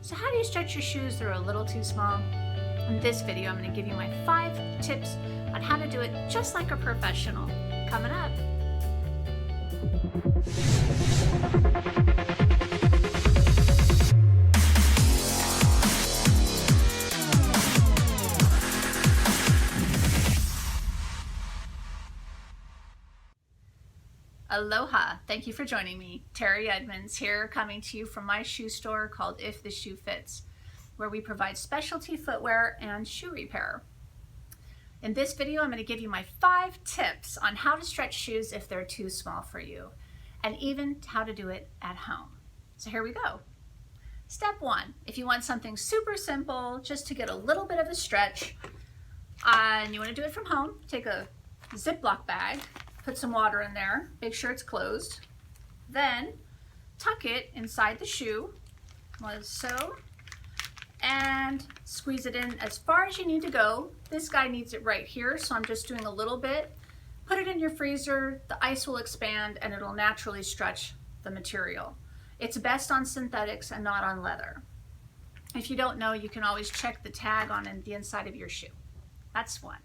So how do you stretch your shoes that are a little too small? In this video, I'm going to give you my 5 tips on how to do it just like a professional. Coming up. Aloha! Thank you for joining me. Teri Edmonds here, coming to you from my shoe store called If the Shoe Fits, where we provide specialty footwear and shoe repair. In this video, I'm going to give you my 5 tips on how to stretch shoes if they're too small for you, and even how to do it at home. So here we go. Step 1, if you want something super simple, just to get a little bit of a stretch, and you want to do it from home, take a Ziploc bag, put some water in there, make sure it's closed, then tuck it inside the shoe, like so, and squeeze it in as far as you need to go. This guy needs it right here, so I'm just doing a little bit. Put it in your freezer, the ice will expand and it'll naturally stretch the material. It's best on synthetics and not on leather. If you don't know, you can always check the tag on the inside of your shoe. That's one.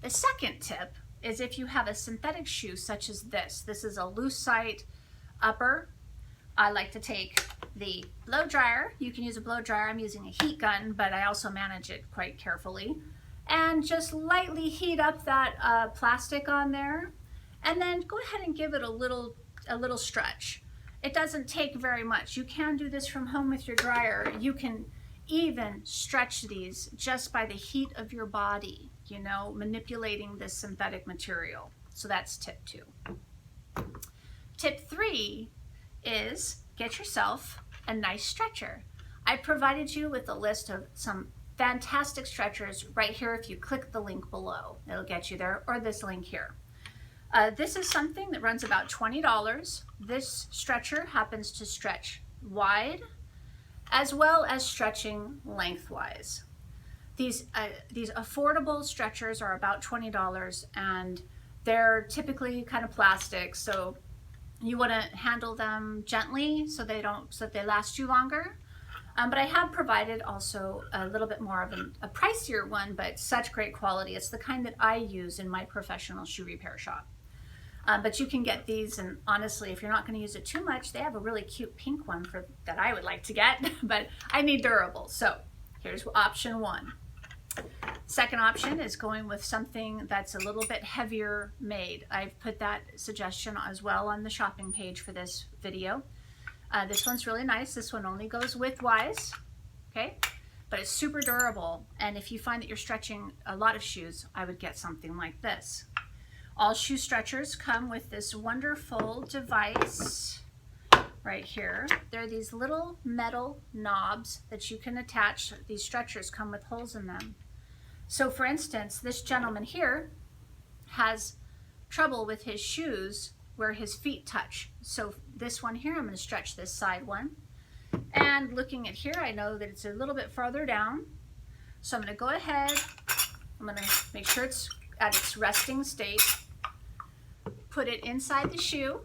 The second tip is if you have a synthetic shoe such as this. This is a lucite upper. I like to take the blow dryer. You can use a blow dryer. I'm using a heat gun, but I also manage it quite carefully. And just lightly heat up that plastic on there. And then go ahead and give it a little stretch. It doesn't take very much. You can do this from home with your dryer. You can even stretch these just by the heat of your body, you know, manipulating this synthetic material. So that's tip 2. Tip 3 is get yourself a nice stretcher. I provided you with a list of some fantastic stretchers right here. If you click the link below, it'll get you there, or this link here. This is something that runs about $20. This stretcher happens to stretch wide as well as stretching lengthwise. These affordable stretchers are about $20 and they're typically kind of plastic, so you want to handle them gently so they last you longer. But I have provided also a little bit more of a pricier one, but such great quality. It's the kind that I use in my professional shoe repair shop. But you can get these, and honestly, if you're not going to use it too much, they have a really cute pink one that I would like to get, but I need durable. So here's option 1. Second option is going with something that's a little bit heavier made. I've put that suggestion as well on the shopping page for this video. This one's really nice. This one only goes widthwise, okay? But it's super durable, and if you find that you're stretching a lot of shoes, I would get something like this. All shoe stretchers come with this wonderful device right here. There are these little metal knobs that you can attach. These stretchers come with holes in them. So for instance, this gentleman here has trouble with his shoes where his feet touch. So this one here, I'm going to stretch this side one. And looking at here, I know that it's a little bit farther down. So I'm going to go ahead, I'm going to make sure it's at its resting state. Put it inside the shoe,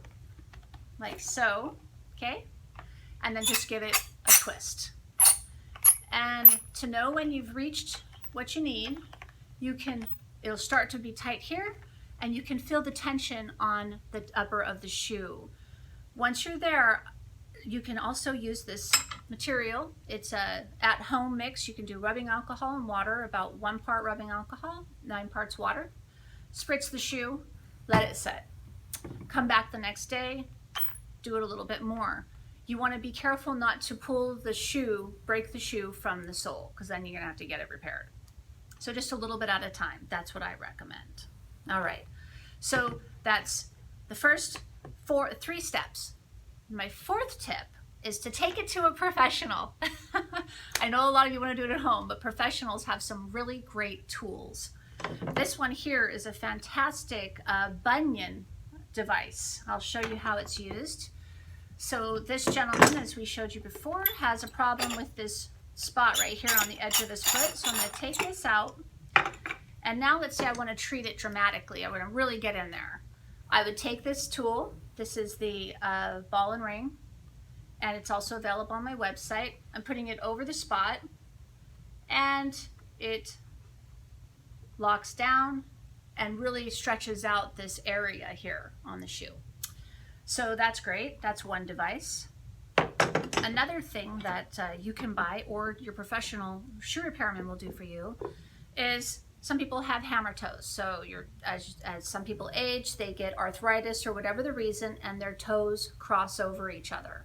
like so, okay? And then just give it a twist. And to know when you've reached what you need, it'll start to be tight here, and you can feel the tension on the upper of the shoe. Once you're there, you can also use this material. It's a at-home mix. You can do rubbing alcohol and water, about 1 part rubbing alcohol, 9 parts water. Spritz the shoe, let it set. Come back the next day, do it a little bit more. You want to be careful not to pull the shoe, break the shoe from the sole, because then you're going to have to get it repaired. So just a little bit at a time. That's what I recommend. All right. So that's the first 3 steps. My 4th tip is to take it to a professional. I know a lot of you want to do it at home, but professionals have some really great tools. This one here is a fantastic bunion device. I'll show you how it's used. So this gentleman, as we showed you before, has a problem with this spot right here on the edge of his foot. So I'm going to take this out. And now let's say I want to treat it dramatically. I want to really get in there. I would take this tool. This is the ball and ring. and it's also available on my website. I'm putting it over the spot, and it locks down and really stretches out this area here on the shoe. So that's great. That's one device. Another thing that you can buy, or your professional shoe repairman will do for you, is some people have hammer toes. So as some people age, they get arthritis or whatever the reason, and their toes cross over each other.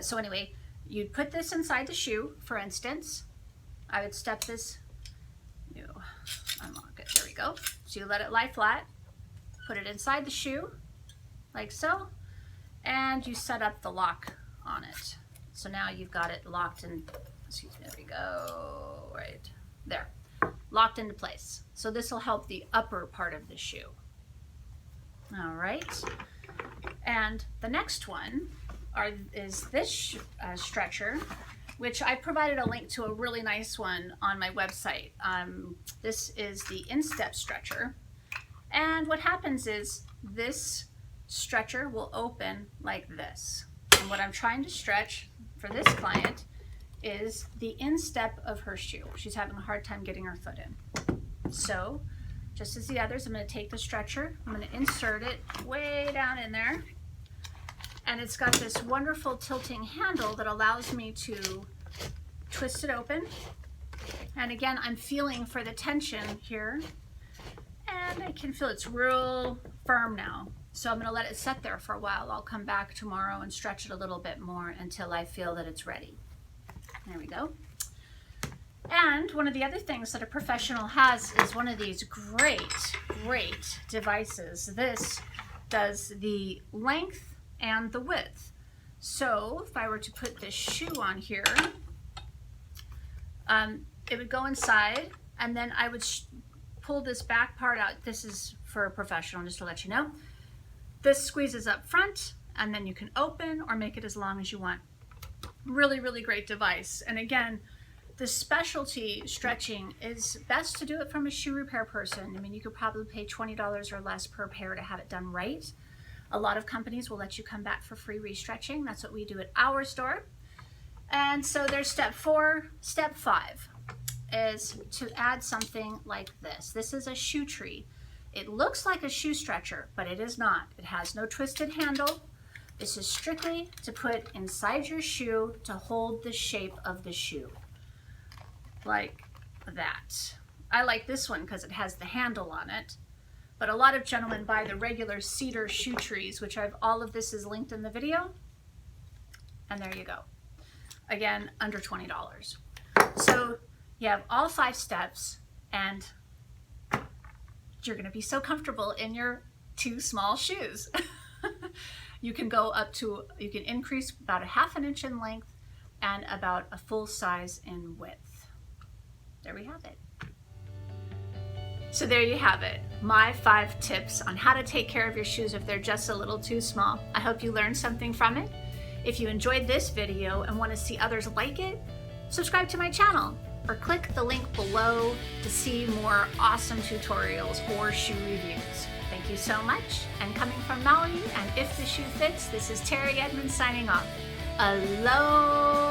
So anyway, you'd put this inside the shoe, for instance. I would step this, you unlock it, there we go. So you let it lie flat, put it inside the shoe, like so, and you set up the lock on it. So now you've got it locked in, excuse me, there we go, right there, locked into place. So this will help the upper part of the shoe. All right, and the next one is this stretcher, which I provided a link to a really nice one on my website. This is the instep stretcher, and what happens is this stretcher will open like this. And what I'm trying to stretch for this client is the instep of her shoe. She's having a hard time getting her foot in. So just as the others, I'm going to take the stretcher, I'm going to insert it way down in there, and it's got this wonderful tilting handle that allows me to twist it open. And again, I'm feeling for the tension here, and I can feel it's real firm now. So I'm going to let it sit there for a while. I'll come back tomorrow and stretch it a little bit more until I feel that it's ready. There we go. And one of the other things that a professional has is one of these great devices. This does the length and the width. So if I were to put this shoe on here, it would go inside, and then I would pull this back part out. This is for a professional, just to let you know. This squeezes up front, and then you can open or make it as long as you want. Really great device. And again, the specialty stretching is best to do it from a shoe repair person. I mean, you could probably pay $20 or less per pair to have it done right. A lot of companies will let you come back for free restretching. That's what we do at our store. And so there's step 4. Step 5 is to add something like this. This is a shoe tree. It looks like a shoe stretcher, but it is not. It has no twisted handle. This is strictly to put inside your shoe to hold the shape of the shoe, like that. I like this one because it has the handle on it, but a lot of gentlemen buy the regular cedar shoe trees, which all of this is linked in the video, and there you go. Again, under $20. So you have all 5 steps, and you're going to be so comfortable in your 2 small shoes. You can go up to, you can increase about a ½ inch in length and about a full size in width. There we have it. So there you have it, my 5 tips on how to take care of your shoes if they're just a little too small. I hope you learned something from it. If you enjoyed this video and want to see others like it, subscribe to my channel or click the link below to see more awesome tutorials or shoe reviews. Thank you so much. And coming from Maui and If the Shoe Fits, this is Teri Edmonds signing off. Aloha.